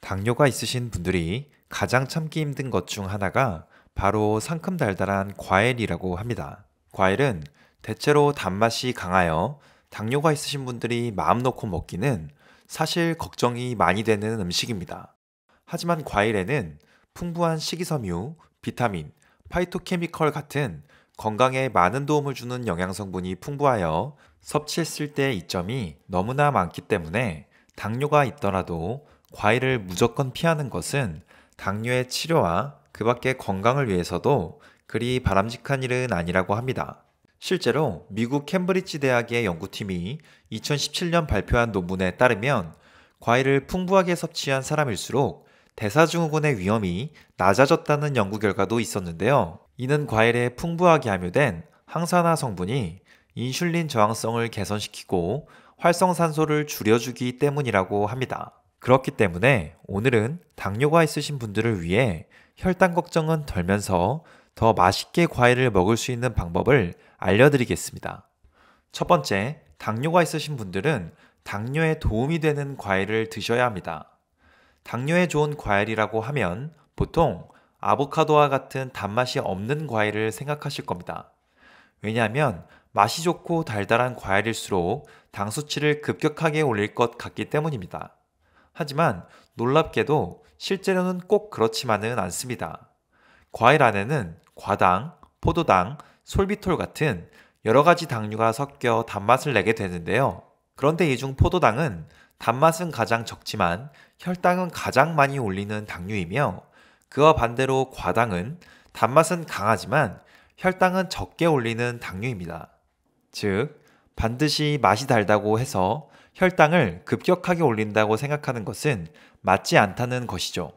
당뇨가 있으신 분들이 가장 참기 힘든 것 중 하나가 바로 상큼 달달한 과일이라고 합니다. 과일은 대체로 단맛이 강하여 당뇨가 있으신 분들이 마음 놓고 먹기는 사실 걱정이 많이 되는 음식입니다. 하지만 과일에는 풍부한 식이섬유, 비타민, 파이토케미컬 같은 건강에 많은 도움을 주는 영양성분이 풍부하여 섭취했을 때의 이점이 너무나 많기 때문에 당뇨가 있더라도 과일을 무조건 피하는 것은 당뇨의 치료와 그 밖의 건강을 위해서도 그리 바람직한 일은 아니라고 합니다. 실제로 미국 캠브리지 대학의 연구팀이 2017년 발표한 논문에 따르면 과일을 풍부하게 섭취한 사람일수록 대사증후군의 위험이 낮아졌다는 연구 결과도 있었는데요. 이는 과일에 풍부하게 함유된 항산화 성분이 인슐린 저항성을 개선시키고 활성산소를 줄여주기 때문이라고 합니다. 그렇기 때문에 오늘은 당뇨가 있으신 분들을 위해 혈당 걱정은 덜면서 더 맛있게 과일을 먹을 수 있는 방법을 알려드리겠습니다. 첫 번째, 당뇨가 있으신 분들은 당뇨에 도움이 되는 과일을 드셔야 합니다. 당뇨에 좋은 과일이라고 하면 보통 아보카도와 같은 단맛이 없는 과일을 생각하실 겁니다. 왜냐하면 맛이 좋고 달달한 과일일수록 당 수치를 급격하게 올릴 것 같기 때문입니다. 하지만 놀랍게도 실제로는 꼭 그렇지만은 않습니다. 과일 안에는 과당, 포도당, 솔비톨 같은 여러 가지 당류가 섞여 단맛을 내게 되는데요. 그런데 이 중 포도당은 단맛은 가장 적지만 혈당은 가장 많이 올리는 당류이며 그와 반대로 과당은 단맛은 강하지만 혈당은 적게 올리는 당류입니다. 즉, 반드시 맛이 달다고 해서 혈당을 급격하게 올린다고 생각하는 것은 맞지 않다는 것이죠.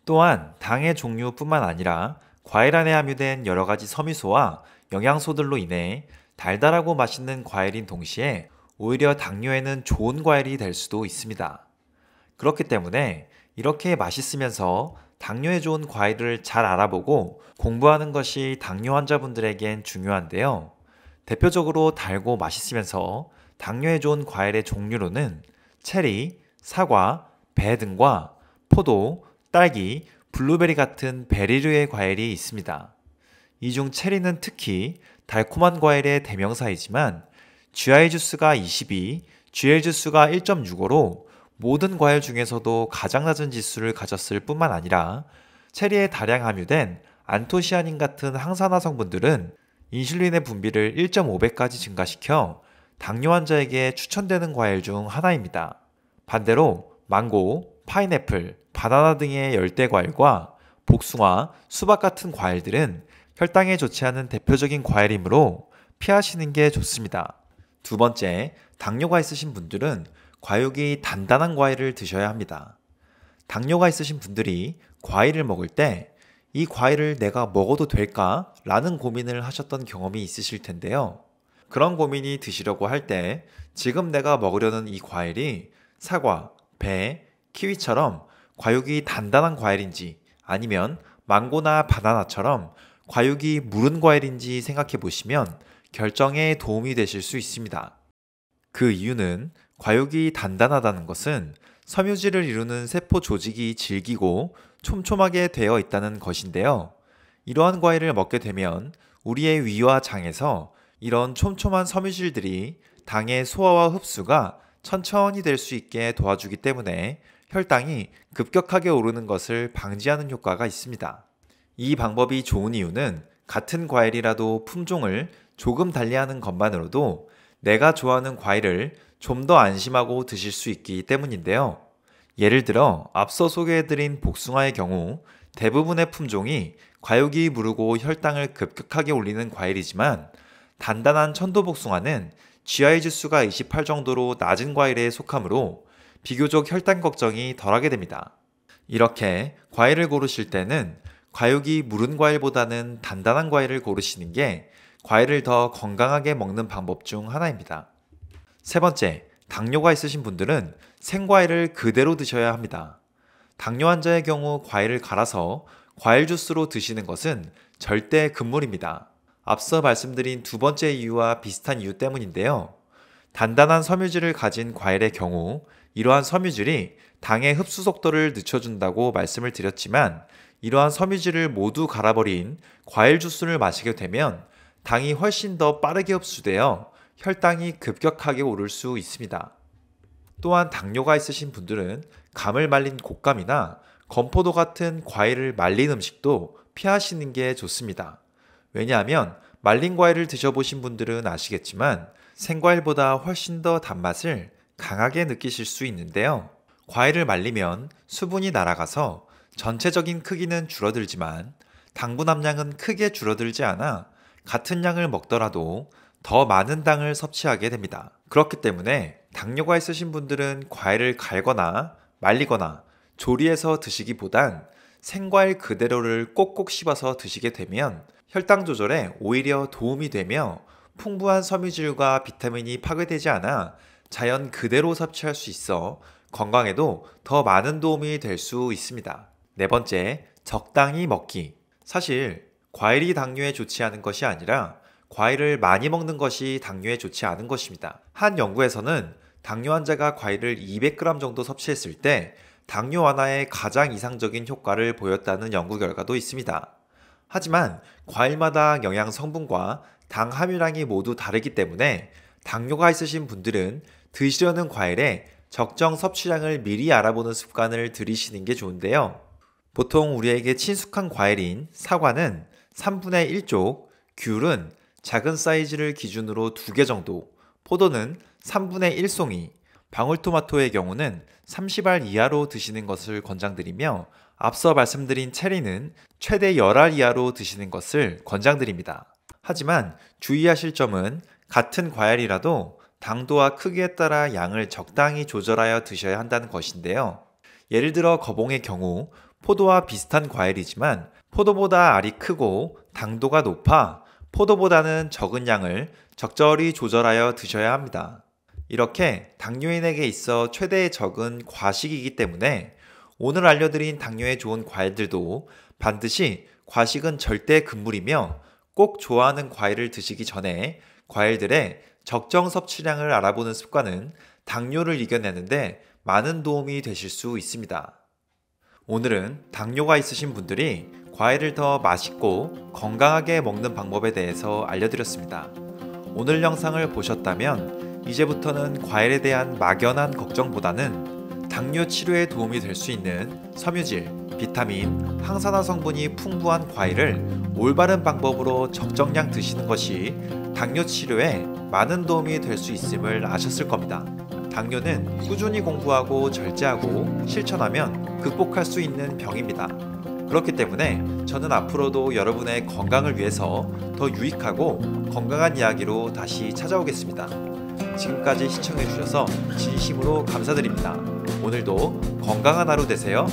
또한 당의 종류뿐만 아니라 과일 안에 함유된 여러 가지 섬유소와 영양소들로 인해 달달하고 맛있는 과일인 동시에 오히려 당뇨에는 좋은 과일이 될 수도 있습니다. 그렇기 때문에 이렇게 맛있으면서 당뇨에 좋은 과일을 잘 알아보고 공부하는 것이 당뇨 환자분들에겐 중요한데요. 대표적으로 달고 맛있으면서 당뇨에 좋은 과일의 종류로는 체리, 사과, 배 등과 포도, 딸기, 블루베리 같은 베리류의 과일이 있습니다. 이 중 체리는 특히 달콤한 과일의 대명사이지만 GI 주스가 22, GL 주스가 1.65로 모든 과일 중에서도 가장 낮은 지수를 가졌을 뿐만 아니라 체리에 다량 함유된 안토시아닌 같은 항산화 성분들은 인슐린의 분비를 1.5배까지 증가시켜 당뇨 환자에게 추천되는 과일 중 하나입니다. 반대로 망고, 파인애플, 바나나 등의 열대 과일과 복숭아, 수박 같은 과일들은 혈당에 좋지 않은 대표적인 과일이므로 피하시는 게 좋습니다. 두 번째, 당뇨가 있으신 분들은 과육이 단단한 과일을 드셔야 합니다. 당뇨가 있으신 분들이 과일을 먹을 때 이 과일을 내가 먹어도 될까? 라는 고민을 하셨던 경험이 있으실 텐데요. 그런 고민이 드시려고 할 때 지금 내가 먹으려는 이 과일이 사과, 배, 키위처럼 과육이 단단한 과일인지 아니면 망고나 바나나처럼 과육이 무른 과일인지 생각해 보시면 결정에 도움이 되실 수 있습니다. 그 이유는 과육이 단단하다는 것은 섬유질을 이루는 세포 조직이 질기고 촘촘하게 되어 있다는 것인데요. 이러한 과일을 먹게 되면 우리의 위와 장에서 이런 촘촘한 섬유질들이 당의 소화와 흡수가 천천히 될 수 있게 도와주기 때문에 혈당이 급격하게 오르는 것을 방지하는 효과가 있습니다. 이 방법이 좋은 이유는 같은 과일이라도 품종을 조금 달리하는 것만으로도 내가 좋아하는 과일을 좀 더 안심하고 드실 수 있기 때문인데요. 예를 들어 앞서 소개해드린 복숭아의 경우 대부분의 품종이 과육이 무르고 혈당을 급격하게 올리는 과일이지만 단단한 천도복숭아는 GI 지수가 28 정도로 낮은 과일에 속하므로 비교적 혈당 걱정이 덜하게 됩니다. 이렇게 과일을 고르실 때는 과육이 무른 과일보다는 단단한 과일을 고르시는 게 과일을 더 건강하게 먹는 방법 중 하나입니다. 세 번째, 당뇨가 있으신 분들은 생과일을 그대로 드셔야 합니다. 당뇨 환자의 경우 과일을 갈아서 과일 주스로 드시는 것은 절대 금물입니다. 앞서 말씀드린 두 번째 이유와 비슷한 이유 때문인데요. 단단한 섬유질을 가진 과일의 경우 이러한 섬유질이 당의 흡수 속도를 늦춰준다고 말씀을 드렸지만 이러한 섬유질을 모두 갈아버린 과일 주스를 마시게 되면 당이 훨씬 더 빠르게 흡수되어 혈당이 급격하게 오를 수 있습니다. 또한 당뇨가 있으신 분들은 감을 말린 곶감이나 건포도 같은 과일을 말린 음식도 피하시는 게 좋습니다. 왜냐하면 말린 과일을 드셔보신 분들은 아시겠지만 생과일보다 훨씬 더 단맛을 강하게 느끼실 수 있는데요. 과일을 말리면 수분이 날아가서 전체적인 크기는 줄어들지만 당분 함량은 크게 줄어들지 않아 같은 양을 먹더라도 더 많은 당을 섭취하게 됩니다. 그렇기 때문에 당뇨가 있으신 분들은 과일을 갈거나 말리거나 조리해서 드시기보단 생과일 그대로를 꼭꼭 씹어서 드시게 되면 혈당 조절에 오히려 도움이 되며 풍부한 섬유질과 비타민이 파괴되지 않아 자연 그대로 섭취할 수 있어 건강에도 더 많은 도움이 될 수 있습니다. 네 번째, 적당히 먹기. 사실 과일이 당뇨에 좋지 않은 것이 아니라 과일을 많이 먹는 것이 당뇨에 좋지 않은 것입니다. 한 연구에서는 당뇨 환자가 과일을 200g 정도 섭취했을 때 당뇨 완화에 가장 이상적인 효과를 보였다는 연구 결과도 있습니다. 하지만 과일마다 영양 성분과 당 함유량이 모두 다르기 때문에 당뇨가 있으신 분들은 드시려는 과일의 적정 섭취량을 미리 알아보는 습관을 들이시는 게 좋은데요. 보통 우리에게 친숙한 과일인 사과는 3분의 1쪽, 귤은 작은 사이즈를 기준으로 2개 정도, 포도는 3분의 1송이, 방울토마토의 경우는 30알 이하로 드시는 것을 권장드리며 앞서 말씀드린 체리는 최대 10알 이하로 드시는 것을 권장드립니다. 하지만 주의하실 점은 같은 과일이라도 당도와 크기에 따라 양을 적당히 조절하여 드셔야 한다는 것인데요. 예를 들어 거봉의 경우 포도와 비슷한 과일이지만 포도보다 알이 크고 당도가 높아 포도보다는 적은 양을 적절히 조절하여 드셔야 합니다. 이렇게 당뇨인에게 있어 최대의 적은 과식이기 때문에 오늘 알려드린 당뇨에 좋은 과일들도 반드시 과식은 절대 금물이며 꼭 좋아하는 과일을 드시기 전에 과일들의 적정 섭취량을 알아보는 습관은 당뇨를 이겨내는데 많은 도움이 되실 수 있습니다. 오늘은 당뇨가 있으신 분들이 과일을 더 맛있고 건강하게 먹는 방법에 대해서 알려드렸습니다. 오늘 영상을 보셨다면 이제부터는 과일에 대한 막연한 걱정보다는 당뇨 치료에 도움이 될 수 있는 섬유질, 비타민, 항산화 성분이 풍부한 과일을 올바른 방법으로 적정량 드시는 것이 당뇨 치료에 많은 도움이 될 수 있음을 아셨을 겁니다. 당뇨는 꾸준히 공부하고 절제하고 실천하면 극복할 수 있는 병입니다. 그렇기 때문에 저는 앞으로도 여러분의 건강을 위해서 더 유익하고 건강한 이야기로 다시 찾아오겠습니다. 지금까지 시청해주셔서 진심으로 감사드립니다. 오늘도 건강한 하루 되세요.